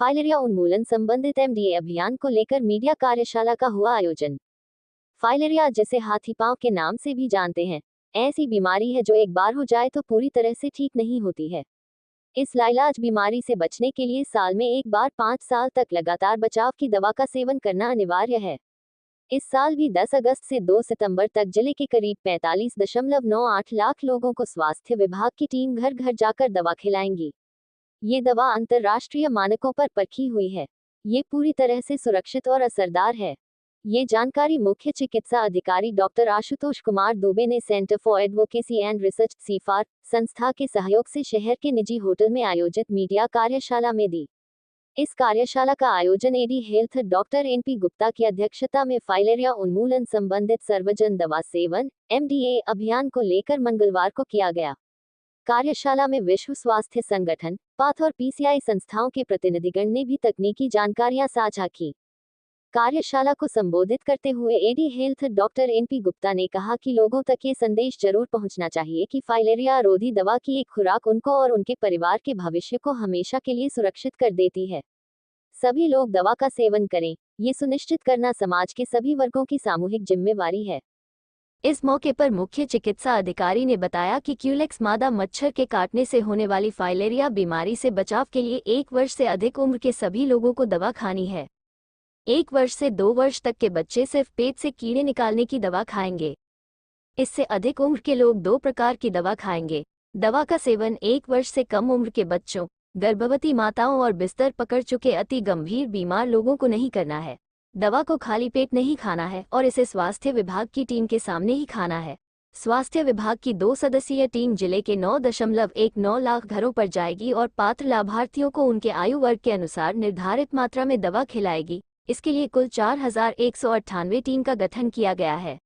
Filaria उन्मूलन संबंधित MDA अभियान को लेकर मीडिया कार्यशाला का हुआ आयोजन। फाइलेरिया, जिसे हाथी पांव के नाम से भी जानते हैं, ऐसी बीमारी है जो एक बार हो जाए तो पूरी तरह से ठीक नहीं होती है। इस लाइलाज बीमारी से बचने के लिए साल में एक बार 5 साल तक लगातार बचाव की दवा का सेवन करना अनिवार्य है। इस साल भी 10 अगस्त से 2 सितंबर तक जिले के करीब 45.98 लाख लोगों को स्वास्थ्य विभाग की टीम घर घर जाकर दवा खिलाएंगी। ये दवा अंतर्राष्ट्रीय मानकों पर परखी हुई है। ये पूरी तरह से सुरक्षित और असरदार है। ये जानकारी मुख्य चिकित्सा अधिकारी डॉक्टर आशुतोष कुमार दुबे ने centre for advocacy and research CFAR संस्था के सहयोग से शहर के निजी होटल में आयोजित मीडिया कार्यशाला में दी। इस कार्यशाला का आयोजन AD health doctor NP Gupta की अध्यक्षता में फाइलेरिया उन्मूलन संबंधित सर्वजन दवा सेवन एमडीए अभियान को लेकर मंगलवार को किया गया। कार्यशाला में विश्व स्वास्थ्य संगठन, पाथ और पीसीआई संस्थाओं के प्रतिनिधिगण ने भी तकनीकी जानकारियां साझा की। कार्यशाला को संबोधित करते हुए AD health doctor NP Gupta ने कहा कि लोगों तक ये संदेश जरूर पहुंचना चाहिए कि फाइलेरिया रोधी दवा की एक खुराक उनको और उनके परिवार के भविष्य को हमेशा के लिए सुरक्षित कर देती है। सभी लोग दवा का सेवन करें, ये सुनिश्चित करना समाज के सभी वर्गों की सामूहिक जिम्मेवारी है। इस मौके पर मुख्य चिकित्सा अधिकारी ने बताया कि क्यूलेक्स मादा मच्छर के काटने से होने वाली फाइलेरिया बीमारी से बचाव के लिए 1 वर्ष से अधिक उम्र के सभी लोगों को दवा खानी है। 1 वर्ष से 2 वर्ष तक के बच्चे सिर्फ पेट से कीड़े निकालने की दवा खाएंगे। इससे अधिक उम्र के लोग 2 प्रकार की दवा खाएंगे। दवा का सेवन 1 वर्ष से कम उम्र के बच्चों, गर्भवती माताओं और बिस्तर पकड़ चुके अति गंभीर बीमार लोगों को नहीं करना है। दवा को खाली पेट नहीं खाना है और इसे स्वास्थ्य विभाग की टीम के सामने ही खाना है। स्वास्थ्य विभाग की 2 सदस्यीय टीम जिले के 9.19 लाख घरों पर जाएगी और पात्र लाभार्थियों को उनके आयु वर्ग के अनुसार निर्धारित मात्रा में दवा खिलाएगी। इसके लिए कुल 4198 टीम का गठन किया गया है।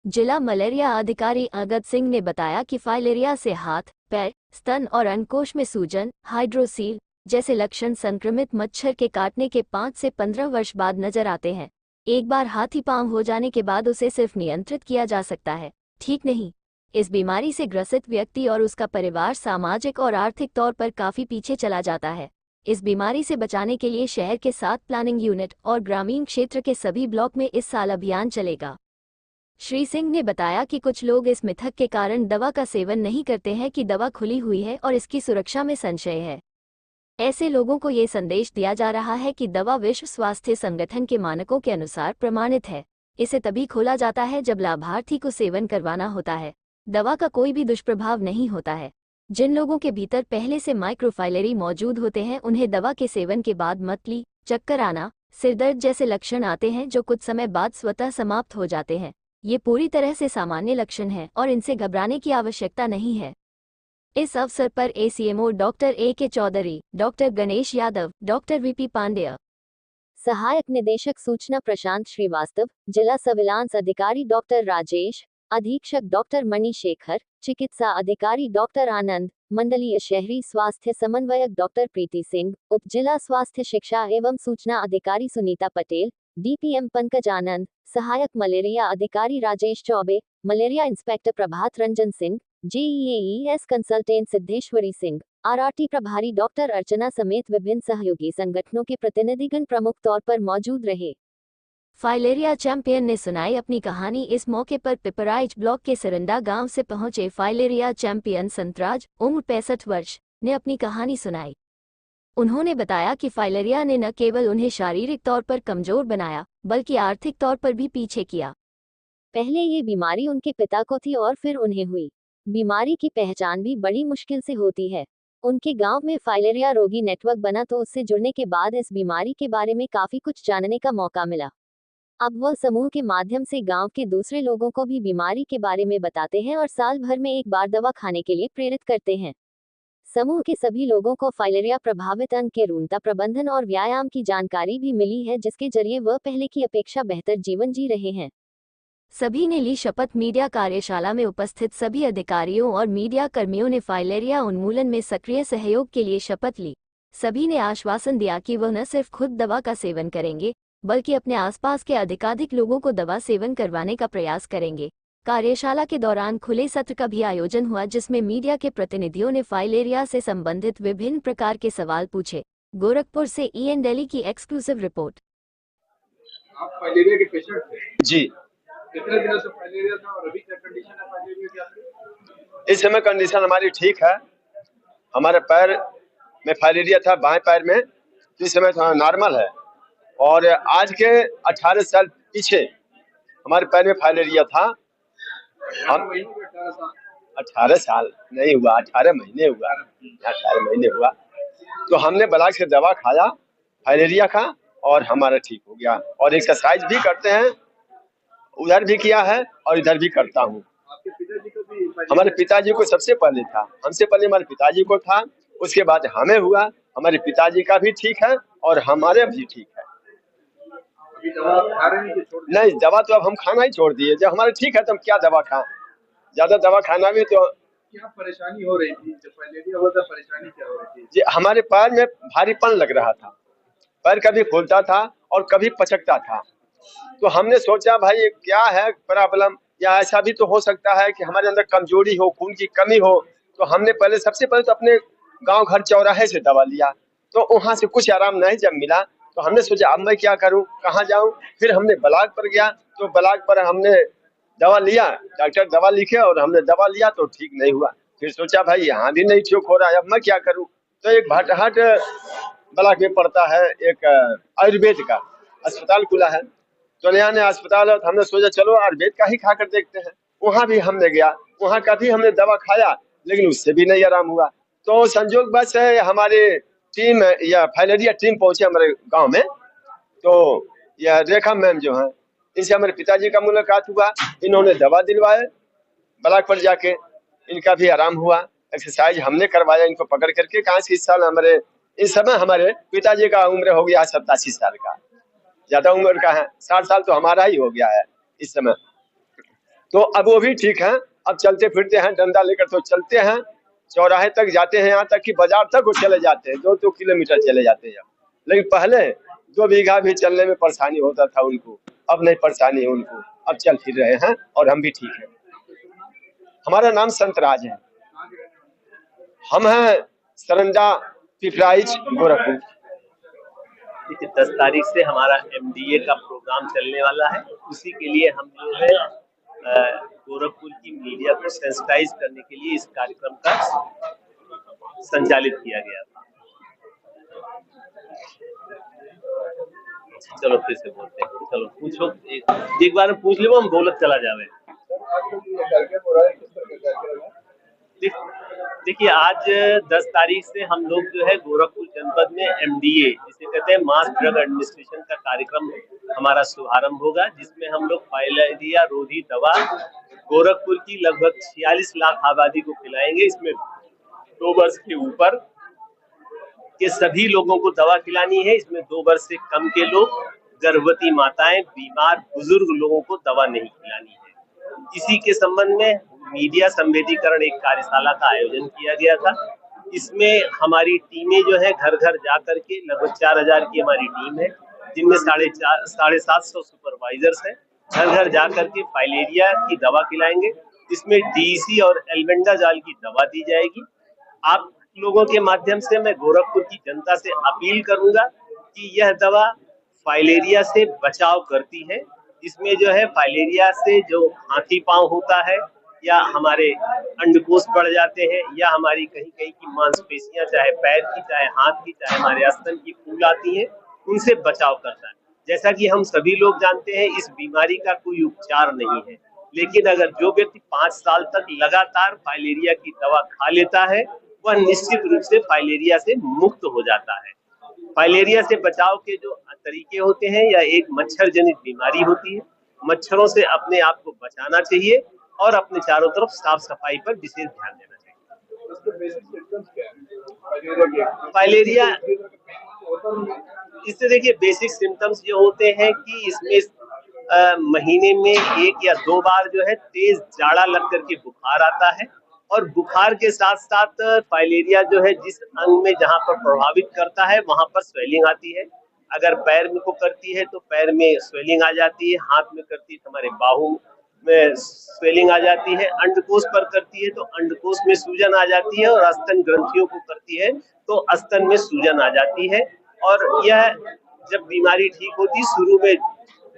जिला मलेरिया अधिकारी अगत सिंह ने बताया कि फाइलेरिया से हाथ, पैर, स्तन और अंडकोश में सूजन, हाइड्रोसील जैसे लक्षण संक्रमित मच्छर के काटने के 5 से 15 वर्ष बाद नजर आते हैं। एक बार हाथी पांव हो जाने के बाद उसे सिर्फ नियंत्रित किया जा सकता है, ठीक नहीं। इस बीमारी से ग्रसित व्यक्ति और उसका परिवार सामाजिक और आर्थिक तौर पर काफी पीछे चला जाता है। इस बीमारी से बचाने के लिए शहर के 7 प्लानिंग यूनिट और ग्रामीण क्षेत्र के सभी ब्लॉक में इस साल अभियान चलेगा। श्री सिंह ने बताया कि कुछ लोग इस मिथक के कारण दवा का सेवन नहीं करते हैं कि दवा खुली हुई है और इसकी सुरक्षा में संशय है। ऐसे लोगों को ये संदेश दिया जा रहा है कि दवा विश्व स्वास्थ्य संगठन के मानकों के अनुसार प्रमाणित है। इसे तभी खोला जाता है जब लाभार्थी को सेवन करवाना होता है। दवा का कोई भी दुष्प्रभाव नहीं होता है। जिन लोगों के भीतर पहले से माइक्रोफाइलेरी मौजूद होते हैं उन्हें दवा के सेवन के बाद मतली, चक्कर आना, सिरदर्द जैसे लक्षण आते हैं जो कुछ समय बाद स्वतः समाप्त हो जाते हैं। ये पूरी तरह से सामान्य लक्षण हैं और इनसे घबराने की आवश्यकता नहीं है। इस अवसर पर ACMO doctor AK. Chaudhary, doctor Ganesh Yadav, doctor VP Pandey, सहायक निदेशक सूचना प्रशांत श्रीवास्तव, जिला सर्विलांस अधिकारी डॉक्टर राजेश, अधीक्षक डॉक्टर मणि शेखर, चिकित्सा अधिकारी डॉक्टर आनंद, मंडलीय शहरी स्वास्थ्य समन्वयक डॉक्टर प्रीति सिंह, उप जिला स्वास्थ्य शिक्षा एवं सूचना अधिकारी सुनीता पटेल, डीपीएम पंकज आनंद, सहायक मलेरिया अधिकारी Rajesh Choubey, malaria inspector Prabhat Ranjan Singh, जेईएईएस consultant Siddheshwari Singh, RRT प्रभारी डॉक्टर अर्चना समेत विभिन्न सहयोगी संगठनों के प्रतिनिधिगण प्रमुख तौर पर मौजूद रहे। फाइलेरिया चैंपियन ने सुनाई अपनी कहानी। इस मौके पर पिपराइच ब्लॉक के सरंडा गांव से पहुंचे फाइलेरिया चैंपियन संतराज, उम्र 65 वर्ष, ने अपनी कहानी सुनाई। उन्होंने बताया कि फाइलेरिया ने न केवल उन्हें शारीरिक तौर पर कमजोर बनाया बल्कि आर्थिक तौर पर भी पीछे किया। पहले ये बीमारी उनके पिता को थी और फिर उन्हें हुई। बीमारी की पहचान भी बड़ी मुश्किल से होती है। उनके गांव में फाइलेरिया रोगी नेटवर्क बना तो उससे जुड़ने के बाद इस बीमारी के बारे में काफी कुछ जानने का मौका मिला। अब वह समूह के माध्यम से गांव के दूसरे लोगों को भी बीमारी के बारे में बताते हैं और साल भर में एक बार दवा खाने के लिए प्रेरित करते हैं। समूह के सभी लोगों को फाइलेरिया प्रभावित अंग के ऋणता प्रबंधन और व्यायाम की जानकारी भी मिली है, जिसके जरिए वह पहले की अपेक्षा बेहतर जीवन जी रहे हैं। सभी ने ली शपथ। मीडिया कार्यशाला में उपस्थित सभी अधिकारियों और मीडिया कर्मियों ने फाइलेरिया उन्मूलन में सक्रिय सहयोग के लिए शपथ ली। सभी ने आश्वासन दिया कि वह न सिर्फ खुद दवा का सेवन करेंगे बल्कि अपने आसपास के अधिकाधिक लोगों को दवा सेवन करवाने का प्रयास करेंगे। कार्यशाला के दौरान खुले सत्र का भी आयोजन हुआ जिसमें मीडिया के प्रतिनिधियों ने फाइलेरिया से संबंधित विभिन्न प्रकार के सवाल पूछे। गोरखपुर से EN दिल्ली की एक्सक्लूसिव रिपोर्ट। आप फाइलेरिया के पेशेंट थे? जी। कितने दिनों से फाइलेरिया था और अभी क्या कंडीशन है फाइलेरिया की आपकी? इस समय कंडीशन हमारी ठीक है। हमारे पैर में फाइलेरिया था, बाएं पैर में, इस समय थोड़ा नॉर्मल है। और आज के 18 साल पीछे हमारे पैर में फाइलेरिया था। हम 18 साल नहीं हुआ, 18 महीने हुआ, 18 महीने हुआ। तो हमने ब्लॉक से दवा खाया फाइलेरिया का और हमारा ठीक हो गया। और एक्सरसाइज भी करते हैं, उधर भी किया है और इधर भी करता हूँ। आपके पिताजी को भी? हमारे पिताजी को सबसे पहले था, हमसे पहले हमारे पिताजी को था, उसके बाद हमें हुआ। हमारे पिताजी का भी ठीक है और हमारे भी ठीक है। अभी दवा खा रहे हैं कि छोड़ दिए? नहीं, दवा तो अब हम खाना ही छोड़ दिए। जब हमारे ठीक है तो हम क्या दवा खाएं? ज्यादा दवा खाना भी तो। क्या परेशानी हो रही थी जब फाइलेरिया हुआ था? परेशानी क्या हो रही थी? जी, हमारे पैर में भारीपन लग रहा था, पैर कभी फूलता था और कभी पचकता था। तो हमने सोचा भाई ये क्या है प्रॉब्लम, या ऐसा भी तो हो सकता है कि हमारे अंदर कमजोरी हो, खून की कमी हो। तो हमने सबसे पहले तो अपने गांव घर चौराहे से दवा लिया। तो वहां से कुछ आराम नहीं जब मिला तो हमने सोचा अब मैं क्या करूं, कहाँ जाऊं। फिर हमने ब्लॉक पर गया, तो ब्लॉक पर हमने दवा लिया, डॉक्टर दवा लिखे और हमने दवा लिया तो ठीक नहीं हुआ। फिर सोचा भाई यहाँ भी नहीं ठीक हो रहा है, अब मैं क्या करूं। तो एक भटहट ब्लॉक में पड़ता है, एक आयुर्वेद का अस्पताल खुला है, तो नया नया अस्पताल है। तो हमने सोचा चलो आयुर्वेद का ही खाकर देखते हैं। वहां भी हमने गया, वहां का भी हमने दवा खाया, लेकिन उससे भी नहीं आराम हुआ। तो संजोग बस है हमारे टीम या फाइलेरिया टीम पहुंचे हमारे गांव में। तो यह रेखा मैम जो है, इनसे हमारे पिताजी का मुलाकात हुआ। इन्होंने दवा दिलवाए ब्लॉक पर जाके, इनका भी आराम हुआ। एक्सरसाइज हमने करवाया इनको पकड़ करके। कहाँ से इस साल हमारे, इस समय हमारे पिताजी का उम्र हो गया 87 साल का, ज्यादा उम्र का है। 60 साल तो हमारा ही हो गया है इस समय। तो अब वो भी ठीक है, अब चलते फिरते हैं, डंडा लेकर तो चलते हैं, चौराहे तक जाते हैं, यहाँ तक कि बाजार तक वो चले जाते हैं, 2-2 किलोमीटर चले जाते हैं। लेकिन पहले 2 बीघा भी चलने में परेशानी होता था उनको, अब नहीं परेशानी है उनको, अब चल फिर रहे हैं और हम भी ठीक है। हमारा नाम संतराज है, हम हैं सरंडा पिपराइच गोरखपुर। देखिए 10 तारीख से हमारा MDA का प्रोग्राम चलने वाला है। उसी के लिए हम जो है गोरखपुर की मीडिया को सेंसिटाइज करने के लिए इस कार्यक्रम का संचालित किया गया था। चलो फिर से बोलते हैं, चलो पूछो, एक बार पूछ लो, हम बोलत चला जावे। देखिए आज 10 तारीख से हम लोग जो है गोरखपुर जनपद में MDA जिसे कहते हैं मास ड्रग एडमिनिस्ट्रेशन का कार्यक्रम हमारा शुभारंभ होगा, जिसमें हम लोग फाइलेरिया रोधी दवा गोरखपुर की लगभग 46 लाख आबादी को खिलाएंगे। इसमें 2 वर्ष के ऊपर के सभी लोगों को दवा खिलानी है। इसमें 2 वर्ष से कम के लोग, गर्भवती माताएं, बीमार बुजुर्ग लोगों को दवा नहीं खिलानी है। इसी के संबंध में मीडिया संवेदीकरण एक कार्यशाला का आयोजन किया गया था। इसमें हमारी टीमें जो है घर घर जा करके, लगभग 4000 की हमारी टीम है, जिनमें 750 सुपरवाइजर्स हैं, घर घर जा करके फाइलेरिया की दवा खिलाएंगे। इसमें DEC और एल्बेंडाजॉल की दवा दी जाएगी। आप लोगों के माध्यम से मैं गोरखपुर की जनता से अपील करूंगा कि यह दवा फाइलेरिया से बचाव करती है। इसमें जो है फाइलेरिया से जो हाथी पांव होता है, या हमारे अंडकोश बढ़ जाते हैं, या हमारी कहीं कहीं की मांसपेशियां, चाहे पैर की, चाहे हाथ की, चाहे हमारे स्तन की फूल आती हैं, उनसे बचाव करता है। जैसा कि हम सभी लोग जानते हैं इस बीमारी का कोई उपचार नहीं है, लेकिन अगर जो व्यक्ति 5 साल तक लगातार फाइलेरिया की दवा खा लेता है, वह निश्चित रूप से फाइलेरिया से मुक्त हो जाता है। फाइलेरिया से बचाव के जो तरीके होते हैं, यह एक मच्छर जनित बीमारी होती है। मच्छरों से अपने आप को बचाना चाहिए और अपने चारों तरफ साफ सफाई पर विशेष ध्यान देना चाहिए। फाइलेरिया इससे देखिए बेसिक सिम्टम्स ये होते हैं कि इसमें महीने में 1 या 2 बार जो है तेज जाड़ा लग करके बुखार आता है, और बुखार के साथ साथ फाइलेरिया जो है जिस अंग में जहां पर प्रभावित करता है वहां पर स्वेलिंग आती है। अगर पैर में को करती है तो पैर में स्वेलिंग आ जाती है, हाथ में करती है तो हमारे बाहू में स्वेलिंग आ जाती है, अंडकोश पर करती है तो अंडकोश में सूजन आ जाती है, और स्तन ग्रंथियों को करती है तो स्तन में सूजन आ जाती है। और यह जब बीमारी ठीक होती, शुरू में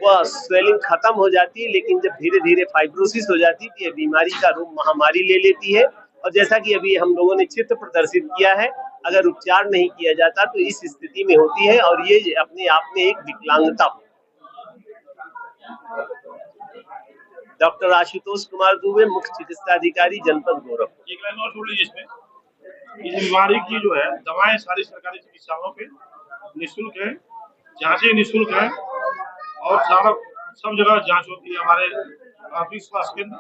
वह स्वेलिंग खत्म हो जाती है, लेकिन जब धीरे धीरे फाइब्रोसिस हो जाती है तो यह बीमारी का रूप महामारी ले लेती है। और जैसा कि अभी हम लोगों ने चित्र प्रदर्शित किया है, अगर उपचार नहीं किया जाता तो इस स्थिति में होती है, और ये अपने आप में एक विकलांगता। डॉक्टर आशुतोष कुमार दुबे, मुख्य चिकित्सा अधिकारी, जनपद गोरखपुर। एक लाइन और जोड़ लीजिए इसमें, इस बीमारी की जो है दवाएं सारी सरकारी चिकित्सालयों पे निःशुल्क है, जांचें निःशुल्क है, और सारा सब जगह जांच होती है। हमारे प्राथमिक स्वास्थ्य केंद्र,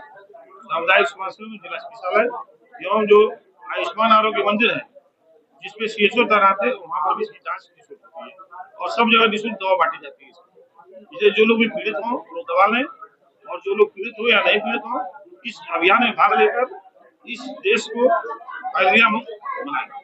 सामुदायिक स्वास्थ्य केंद्र, जिला चिकित्सालय एवं जो आयुष्मान आरोग्य मंदिर है जिसपे CHO तैनात है, वहाँ पर भी इसकी जांच निःशुल्क होती है, और सब जगह निःशुल्क दवा बांटी जाती है। इसलिए जो लोग भी पीड़ित हों वो दवा लें, और जो लोग पीड़ित हो या नहीं पीड़ित हो, इस अभियान में भाग लेकर इस देश को फाइलेरिया मुक्त बनाएं।